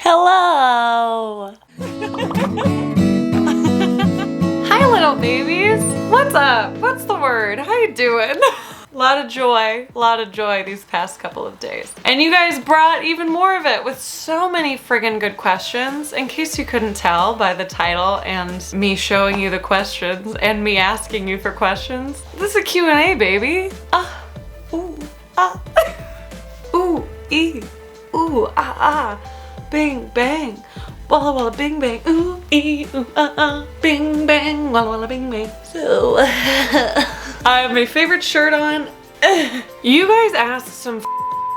Hello! Hi, little babies. What's up? What's the word? How you doing? A lot of joy these past couple of days. And you guys brought even more of it with so many friggin' good questions. In case you couldn't tell by the title and me showing you the questions and me asking you for questions, this is a Q&A, baby. Ooh, ah, ooh, ee, ooh, ah, ah. Bing bang, walla walla bing bang, ooh ee ooh bing bang, walla walla bing bang. So I have my favorite shirt on. You guys asked some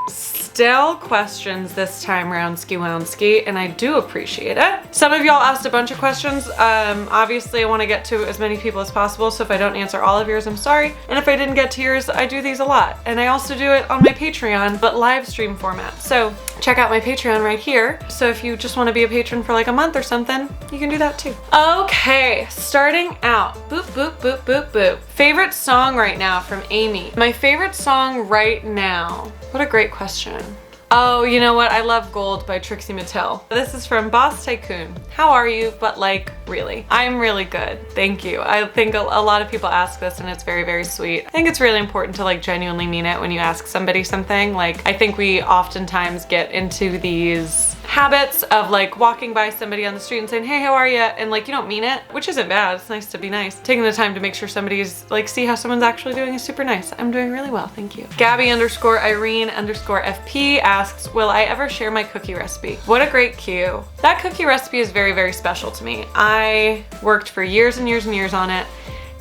stale questions this time around, Ski and I do appreciate it. Some of y'all asked a bunch of questions. Obviously I want to get to as many people as possible, so if I don't answer all of yours, I'm sorry. And if I didn't get to yours, I do these a lot. And I also do it on my Patreon, but live stream format. So check out my Patreon right here. So if you just want to be a patron for like a month or something, you can do that too. Okay, starting out. Boop, boop, boop, boop, boop. Favorite song right now from Amy. My favorite song right now. What a great question. Oh, you know what? I love Gold by Trixie Mattel. This is from Boss Tycoon. How are you? But like, really? I'm really good. Thank you. I think a lot of people ask this and it's very, very sweet. I think it's really important to like genuinely mean it when you ask somebody something. Like, I think we oftentimes get into these habits of like walking by somebody on the street and saying, hey, how are you? And like, you don't mean it, which isn't bad. It's nice to be nice. Taking the time to make sure somebody's like, see how someone's actually doing is super nice. I'm doing really well, thank you. Gabby_Irene_FP asks, will I ever share my cookie recipe? What a great cue. That cookie recipe is very, very special to me. I worked for years and years and years on it,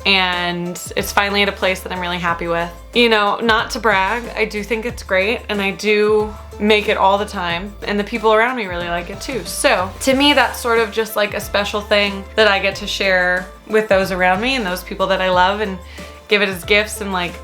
and it's finally at a place that I'm really happy with. You know, not to brag, I do think it's great and I do make it all the time, and the people around me really like it too. So to me, that's sort of just like a special thing that I get to share with those around me and those people that I love, and give it as gifts. And like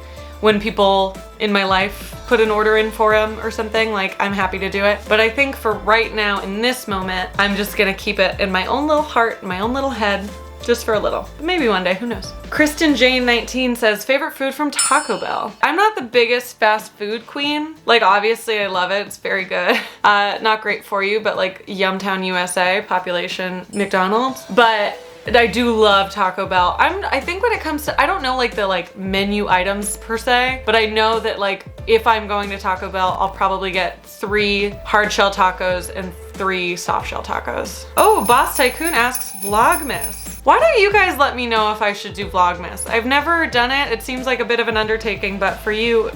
when people in my life put an order in for them or something, like I'm happy to do it. But I think for right now in this moment, I'm just gonna keep it in my own little heart, my own little head, just for a little. But maybe one day, who knows? Kristen Jane 19 says, favorite food from Taco Bell. I'm not the biggest fast food queen. Like, obviously I love it, it's very good. Not great for you, but like Yumtown, USA, population McDonald's. But I do love Taco Bell. I think when it comes to, I don't know like the like menu items per se, but I know that like if I'm going to Taco Bell, I'll probably get 3 hard shell tacos and 3 soft shell tacos. Oh, Boss Tycoon asks Vlogmas. Why don't you guys let me know if I should do Vlogmas? I've never done it. It seems like a bit of an undertaking, but for you,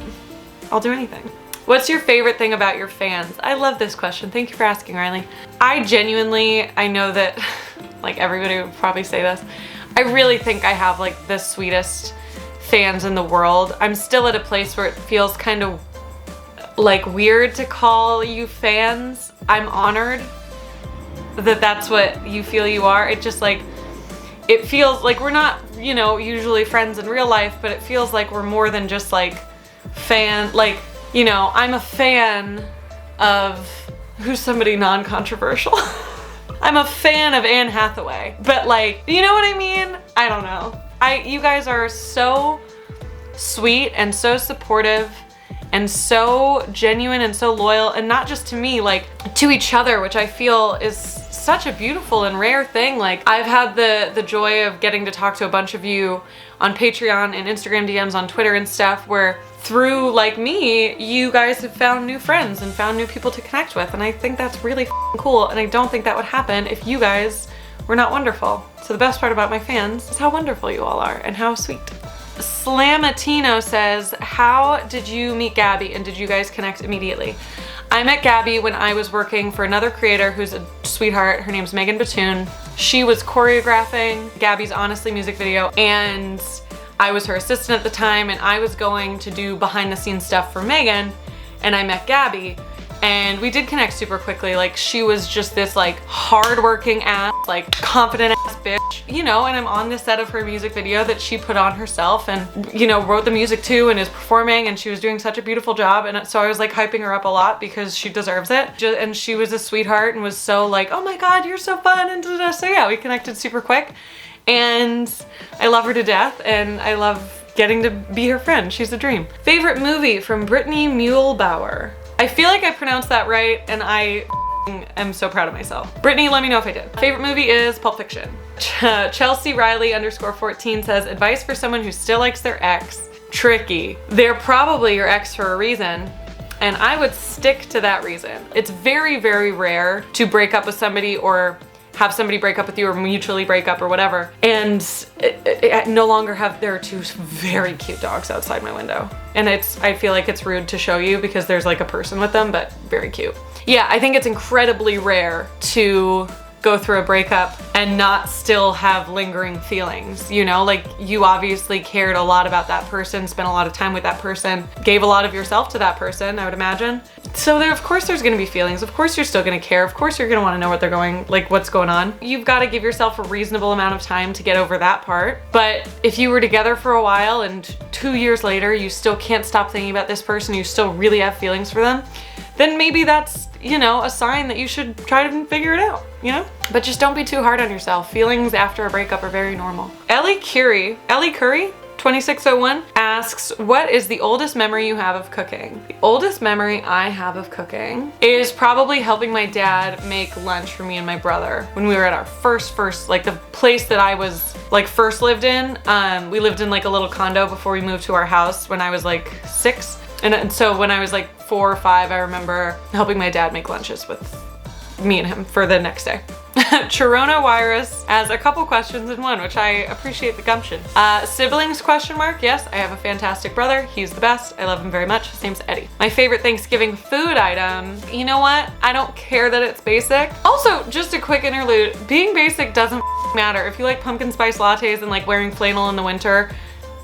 I'll do anything. What's your favorite thing about your fans? I love this question. Thank you for asking, Riley. I know that like everybody would probably say this. I really think I have like the sweetest fans in the world. I'm still at a place where it feels kind of like weird to call you fans. I'm honored that that's what you feel you are. It just like, it feels like we're not, you know, usually friends in real life, but it feels like we're more than just like fan, like, you know, I'm a fan of, who's somebody non-controversial? I'm a fan of Anne Hathaway, but like, you know what I mean? I don't know. You guys are so sweet and so supportive and so genuine and so loyal, and not just to me, like to each other, which I feel is such a beautiful and rare thing. Like I've had the joy of getting to talk to a bunch of you on Patreon and Instagram DMs on Twitter and stuff, where through like me, you guys have found new friends and found new people to connect with. And I think that's really cool. And I don't think that would happen if you guys were not wonderful. So the best part about my fans is how wonderful you all are and how sweet. Slamatino says, how did you meet Gabby and did you guys connect immediately? I met Gabby when I was working for another creator who's a sweetheart. Her name's Megan Batoon. She was choreographing Gabby's Honestly music video, and I was her assistant at the time, and I was going to do behind the scenes stuff for Megan, and I met Gabby. And we did connect super quickly. Like she was just this like hardworking ass, like confident ass bitch, you know, and I'm on the set of her music video that she put on herself and, you know, wrote the music too and is performing, and she was doing such a beautiful job. And so I was like hyping her up a lot because she deserves it. And she was a sweetheart and was so like, oh my God, you're so fun. And da-da-da. So yeah, we connected super quick, and I love her to death, and I love getting to be her friend. She's a dream. Favorite movie from Brittany Muehlbauer. I feel like I pronounced that right, and I am so proud of myself. Brittany, let me know if I did. Favorite movie is Pulp Fiction. Chelsea Riley _14 says, advice for someone who still likes their ex. Tricky. They're probably your ex for a reason, and I would stick to that reason. It's very, very rare to break up with somebody or have somebody break up with you or mutually break up or whatever, and no longer have, there are two very cute dogs outside my window. And I feel like it's rude to show you because there's like a person with them, but very cute. Yeah, I think it's incredibly rare to go through a breakup and not still have lingering feelings, you know? Like, you obviously cared a lot about that person, spent a lot of time with that person, gave a lot of yourself to that person, I would imagine. So of course there's gonna be feelings, of course you're still gonna care, of course you're gonna wanna know what's going on. You've gotta give yourself a reasonable amount of time to get over that part. But if you were together for a while and 2 years later you still can't stop thinking about this person, you still really have feelings for them, then maybe that's, you know, a sign that you should try to figure it out, you know? But just don't be too hard on yourself. Feelings after a breakup are very normal. Ellie Curry, 2601 asks, what is the oldest memory you have of cooking? The oldest memory I have of cooking is probably helping my dad make lunch for me and my brother when we were at our first, like the place that I was like first lived in. We lived in like a little condo before we moved to our house when I was like 6. And so when I was like 4 or 5, I remember helping my dad make lunches with me and him for the next day. Chirona Virus has a couple questions in one, which I appreciate the gumption. Siblings question mark. Yes, I have a fantastic brother. He's the best. I love him very much. His name's Eddie. My favorite Thanksgiving food item. You know what? I don't care that it's basic. Also, just a quick interlude. Being basic doesn't matter. If you like pumpkin spice lattes and like wearing flannel in the winter,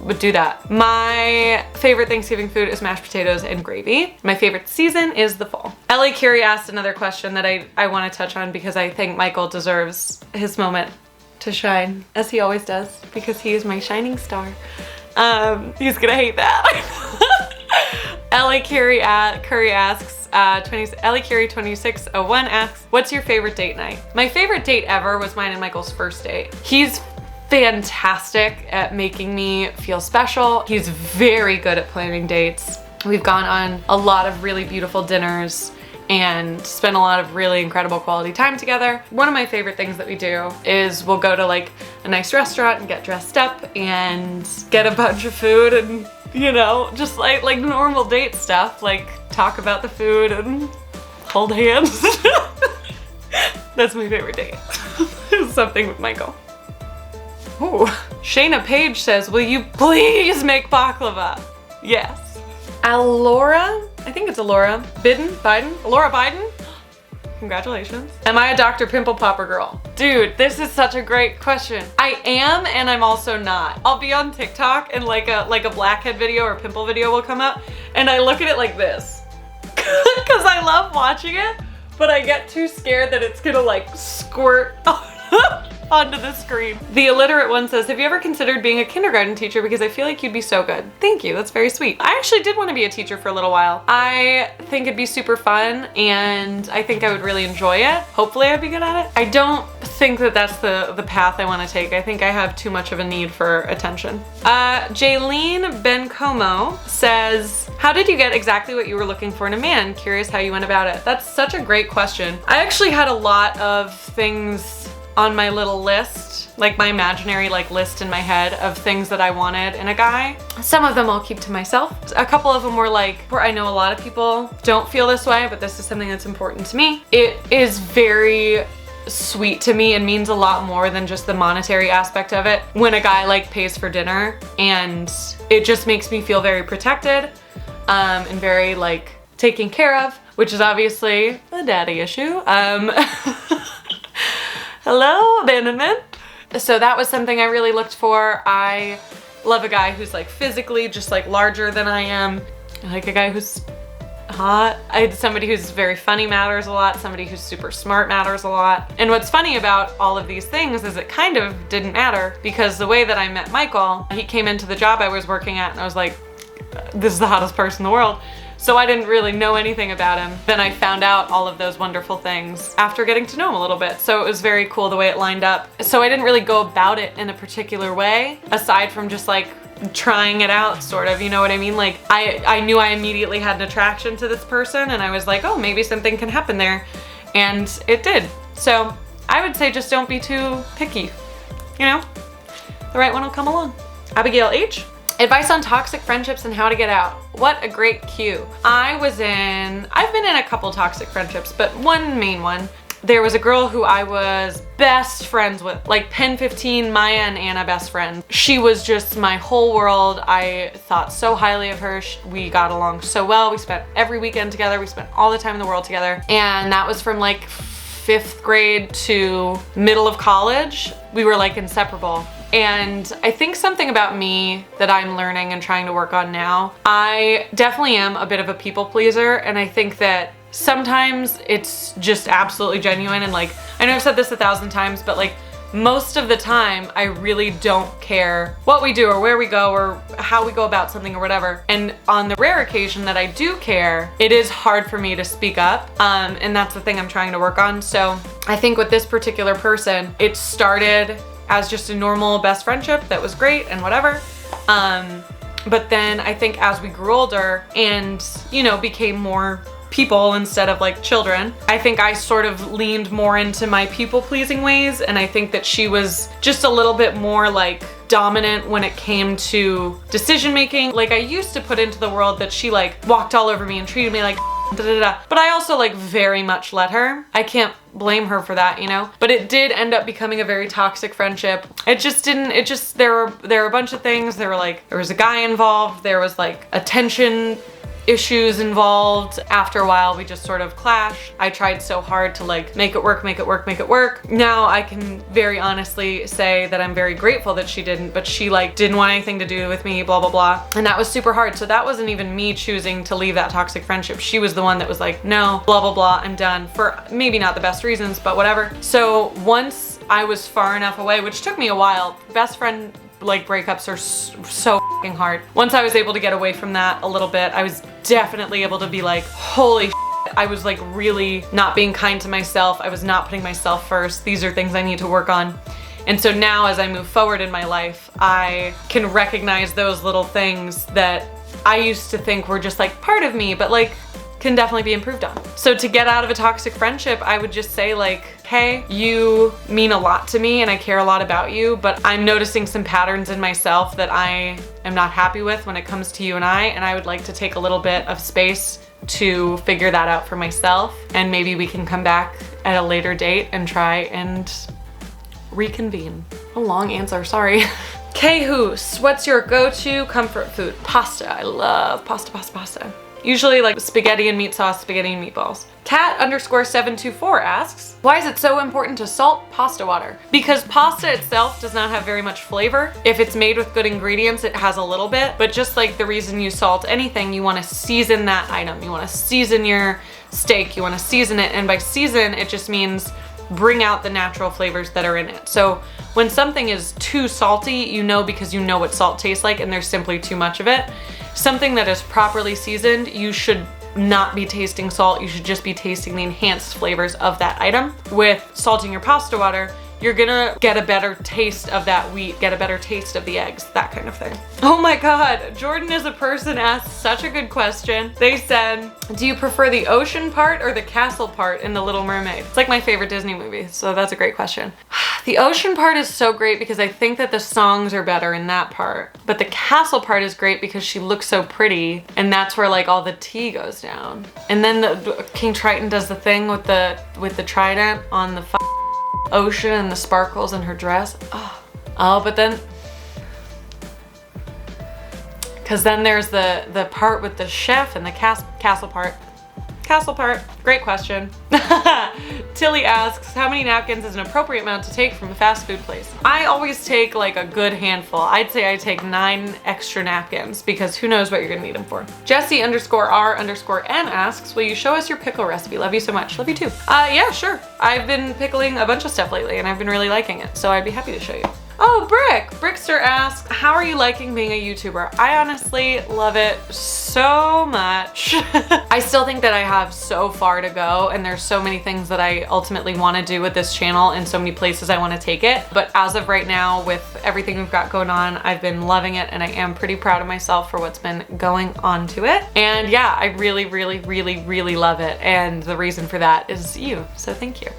would do that. My favorite Thanksgiving food is mashed potatoes and gravy. My favorite season is the fall. Ellie Curie asked another question that I want to touch on because I think Michael deserves his moment to shine, as he always does, because he is my shining star. He's gonna hate that. Ellie Curie asks, Ellie Curie 2601 asks, what's your favorite date night? My favorite date ever was mine and Michael's first date. He's fantastic at making me feel special. He's very good at planning dates. We've gone on a lot of really beautiful dinners and spent a lot of really incredible quality time together. One of my favorite things that we do is we'll go to like a nice restaurant and get dressed up and get a bunch of food and, you know, just like normal date stuff, like talk about the food and hold hands. That's my favorite date. Something with Michael. Ooh. Shayna Page says, will you please make baklava? Yes. Alora, I think it's Alora Biden? Congratulations. Am I a Dr. Pimple Popper girl? Dude, this is such a great question. I am, and I'm also not. I'll be on TikTok and like a blackhead video or pimple video will come up, and I look at it like this. Cause I love watching it, but I get too scared that it's gonna like squirt onto the screen. The illiterate one says, have you ever considered being a kindergarten teacher because I feel like you'd be so good? Thank you, that's very sweet. I actually did want to be a teacher for a little while. I think it'd be super fun and I think I would really enjoy it. Hopefully I'd be good at it. I don't think that that's the path I want to take. I think I have too much of a need for attention. Jaylene Bencomo says, how did you get exactly what you were looking for in a man? Curious how you went about it. That's such a great question. I actually had a lot of things on my little list, like my imaginary list in my head of things that I wanted in a guy. Some of them I'll keep to myself. A couple of them were where I know a lot of people don't feel this way, but this is something that's important to me. It is very sweet to me and means a lot more than just the monetary aspect of it when a guy pays for dinner, and it just makes me feel very protected and very taken care of, which is obviously a daddy issue. Hello, abandonment. So that was something I really looked for. I love a guy who's physically just larger than I am. I like a guy who's hot. Somebody who's very funny matters a lot. Somebody who's super smart matters a lot. And what's funny about all of these things is it kind of didn't matter, because the way that I met Michael, he came into the job I was working at and I was like, this is the hottest person in the world. So I didn't really know anything about him. Then I found out all of those wonderful things after getting to know him a little bit. So it was very cool the way it lined up. So I didn't really go about it in a particular way, aside from just trying it out, sort of, you know what I mean? I knew I immediately had an attraction to this person and I was like, oh, maybe something can happen there. And it did. So I would say just don't be too picky. You know, the right one will come along. Abigail H. Advice on toxic friendships and how to get out. What a great cue. I've been in a couple toxic friendships, but one main one. There was a girl who I was best friends with, like Pen 15, Maya and Anna best friends. She was just my whole world. I thought so highly of her. We got along so well. We spent every weekend together. We spent all the time in the world together. And that was from like 5th grade to middle of college. We were like inseparable. And I think something about me that I'm learning and trying to work on now, I definitely am a bit of a people pleaser. And I think that sometimes it's just absolutely genuine. And like, I know I've said this 1,000 times, but like most of the time I really don't care what we do or where we go or how we go about something or whatever. And on the rare occasion that I do care, it is hard for me to speak up. And that's the thing I'm trying to work on. So I think with this particular person, it started as just a normal best friendship that was great and whatever. But then I think as we grew older and, you know, became more people instead of like children, I think I sort of leaned more into my people pleasing ways. And I think that she was just a little bit more like dominant when it came to decision making. Like I used to put into the world that she like walked all over me and treated me like but I also like very much let her. I can't blame her for that, you know? But it did end up becoming a very toxic friendship. There were a bunch of things. There was a guy involved. There was like attention issues involved. After a while, we just sort of clashed. I tried so hard to like make it work. Now I can very honestly say that I'm very grateful that she didn't, but she like didn't want anything to do with me, blah, blah, blah. And that was super hard. So that wasn't even me choosing to leave that toxic friendship. She was the one that was like, no, blah, blah, blah, I'm done, for maybe not the best reasons, but whatever. So once I was far enough away, which took me a while, best friend like breakups are so fucking hard. Once I was able to get away from that a little bit, I was definitely able to be like, holy shit, I was like really not being kind to myself. I was not putting myself first. These are things I need to work on. And so now as I move forward in my life, I can recognize those little things that I used to think were just like part of me, but like can definitely be improved on. So to get out of a toxic friendship, I would just say like, hey, you mean a lot to me and I care a lot about you, but I'm noticing some patterns in myself that I am not happy with when it comes to you and I would like to take a little bit of space to figure that out for myself. And maybe we can come back at a later date and try and reconvene. A long answer, sorry. K Hoos, what's your go-to comfort food? Pasta, I love pasta. Usually like spaghetti and meat sauce, spaghetti and meatballs. Cat_724 asks, why is it so important to salt pasta water? Because pasta itself does not have very much flavor. If it's made with good ingredients, it has a little bit, but just like the reason you salt anything, you wanna season that item. You wanna season your steak, you wanna season it, and by season, it just means bring out the natural flavors that are in it. So when something is too salty, you know because you know what salt tastes like and there's simply too much of it. Something that is properly seasoned, you should not be tasting salt, you should just be tasting the enhanced flavors of that item. With salting your pasta water, you're gonna get a better taste of that wheat, get a better taste of the eggs, that kind of thing. Oh my God, Jordan as a person asked such a good question. They said, do you prefer the ocean part or the castle part in The Little Mermaid? It's like my favorite Disney movie, so that's a great question. The ocean part is so great because I think that the songs are better in that part. But the castle part is great because she looks so pretty and that's where like all the tea goes down. And then the King Triton does the thing with the trident on the ocean and the sparkles in her dress. Oh, but then, because then there's the part with the chef and the castle part. Castle part, great question. Tilly asks, how many napkins is an appropriate amount to take from a fast food place? I always take like a good handful. I'd say I take 9 extra napkins because who knows what you're gonna need them for. Jessie_R_N asks, will you show us your pickle recipe? Love you so much. Love you too. Yeah, sure. I've been pickling a bunch of stuff lately and I've been really liking it, so I'd be happy to show you. Oh, Brickster asks, how are you liking being a YouTuber? I honestly love it so much. I still think that I have so far to go, and there's so many things that I ultimately want to do with this channel and so many places I want to take it. But as of right now, with everything we've got going on, I've been loving it, and I am pretty proud of myself for what's been going on to it. And yeah, I really, really, really, really love it. And the reason for that is you. So thank you.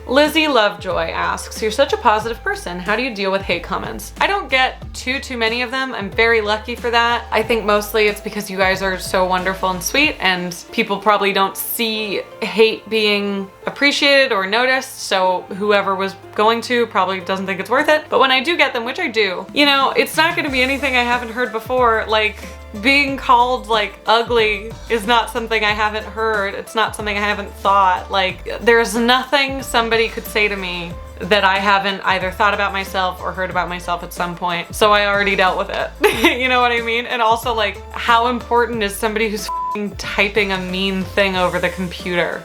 Lizzie Lovejoy asks, you're such a positive person. How do you deal with hate comments? I don't get too many of them. I'm very lucky for that. I think mostly it's because you guys are so wonderful and sweet, and people probably don't see hate being appreciated or noticed, so whoever was going to probably doesn't think it's worth it. But when I do get them, which I do, you know, it's not gonna be anything I haven't heard before. Like, being called like ugly is not something I haven't heard. It's not something I haven't thought. Like, there's nothing somebody could say to me that I haven't either thought about myself or heard about myself at some point. So I already dealt with it. You know what I mean? And also, like, how important is somebody who's typing a mean thing over the computer?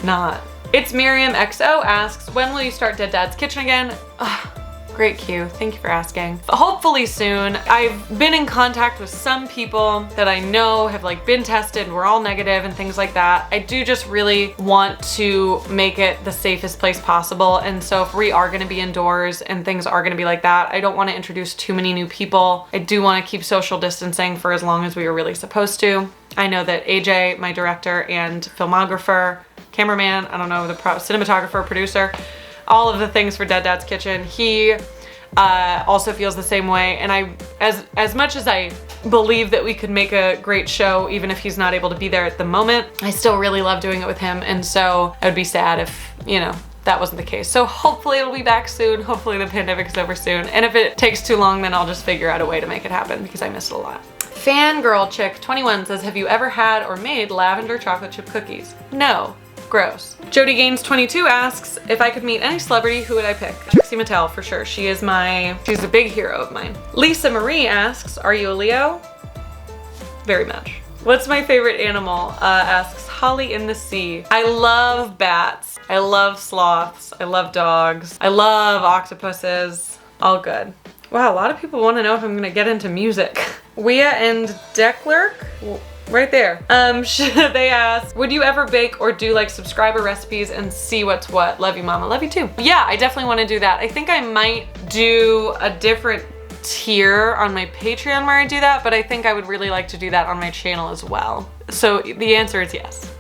Not. It's Miriam XO asks, when will you start Dead Dad's Kitchen again? Ugh. Great Q, thank you for asking. Hopefully soon. I've been in contact with some people that I know have like been tested, we're all negative and things like that. I do just really want to make it the safest place possible. And so if we are gonna be indoors and things are gonna be like that, I don't wanna introduce too many new people. I do wanna keep social distancing for as long as we are really supposed to. I know that AJ, my director and filmographer, cameraman, I don't know, the cinematographer, producer, all of the things for Dead Dad's Kitchen, he also feels the same way. And I, as much as I believe that we could make a great show, even if he's not able to be there at the moment, I still really love doing it with him. And so I would be sad if, you know, that wasn't the case. So hopefully it'll be back soon. Hopefully the pandemic is over soon. And if it takes too long, then I'll just figure out a way to make it happen because I miss it a lot. Fangirl Chick 21 says, have you ever had or made lavender chocolate chip cookies? No. Gross. Jody Gaines 22 asks, if I could meet any celebrity, who would I pick? Trixie Mattel, for sure. She's a big hero of mine. Lisa Marie asks, are you a Leo? Very much. What's my favorite animal? Asks Holly in the Sea. I love bats. I love sloths. I love dogs. I love octopuses. All good. Wow, a lot of people want to know if I'm gonna get into music. Wea and Declerk? Right there. They ask, would you ever bake or do like subscriber recipes and see what's what? Love you, mama. Love you too. Yeah, I definitely want to do that. I think I might do a different tier on my Patreon where I do that, but I think I would really like to do that on my channel as well. So the answer is yes.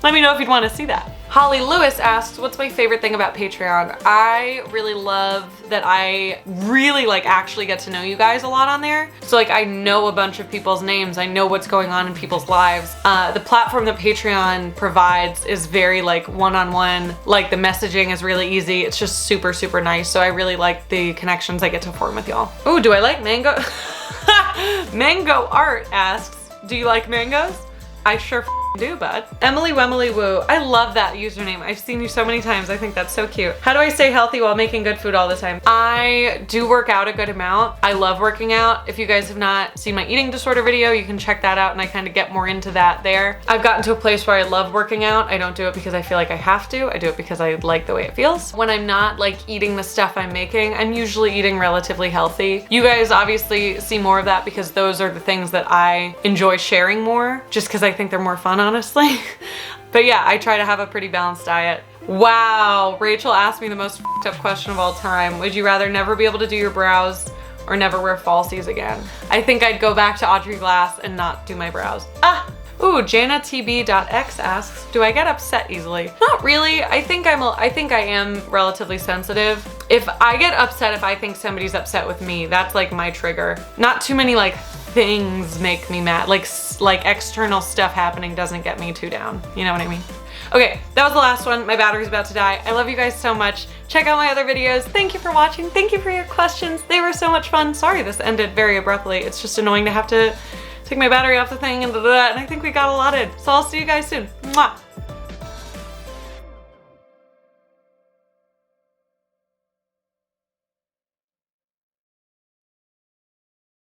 Let me know if you'd want to see that. Holly Lewis asked, what's my favorite thing about Patreon? I really love that I really like actually get to know you guys a lot on there. So like I know a bunch of people's names. I know what's going on in people's lives. The platform that Patreon provides is very like one-on-one. Like the messaging is really easy. It's just super, super nice. So I really like the connections I get to form with y'all. Oh, do I like mango? Mango Art asks, do you like mangoes? I sure do, bud. Emily Wemily Woo. I love that username. I've seen you so many times. I think that's so cute. How do I stay healthy while making good food all the time? I do work out a good amount. I love working out. If you guys have not seen my eating disorder video, you can check that out and I kind of get more into that there. I've gotten to a place where I love working out. I don't do it because I feel like I have to. I do it because I like the way it feels. When I'm not like eating the stuff I'm making, I'm usually eating relatively healthy. You guys obviously see more of that because those are the things that I enjoy sharing more, just because I think they're more fun, honestly. But yeah, I try to have a pretty balanced diet. Wow, Rachel asked me the most f***ed up question of all time. Would you rather never be able to do your brows or never wear falsies again? I think I'd go back to Audrey Glass and not do my brows. Ah! Ooh, JanaTB.x asks, do I get upset easily? Not really. I think I am relatively sensitive. If I get upset if I think somebody's upset with me, that's like my trigger. Not too many like things make me mad. Like external stuff happening doesn't get me too down. You know what I mean? Okay, that was the last one. My battery's about to die. I love you guys so much. Check out my other videos. Thank you for watching. Thank you for your questions. They were so much fun. Sorry this ended very abruptly. It's just annoying to have to take my battery off the thing and I think we got a lot in. So I'll see you guys soon. Mwah.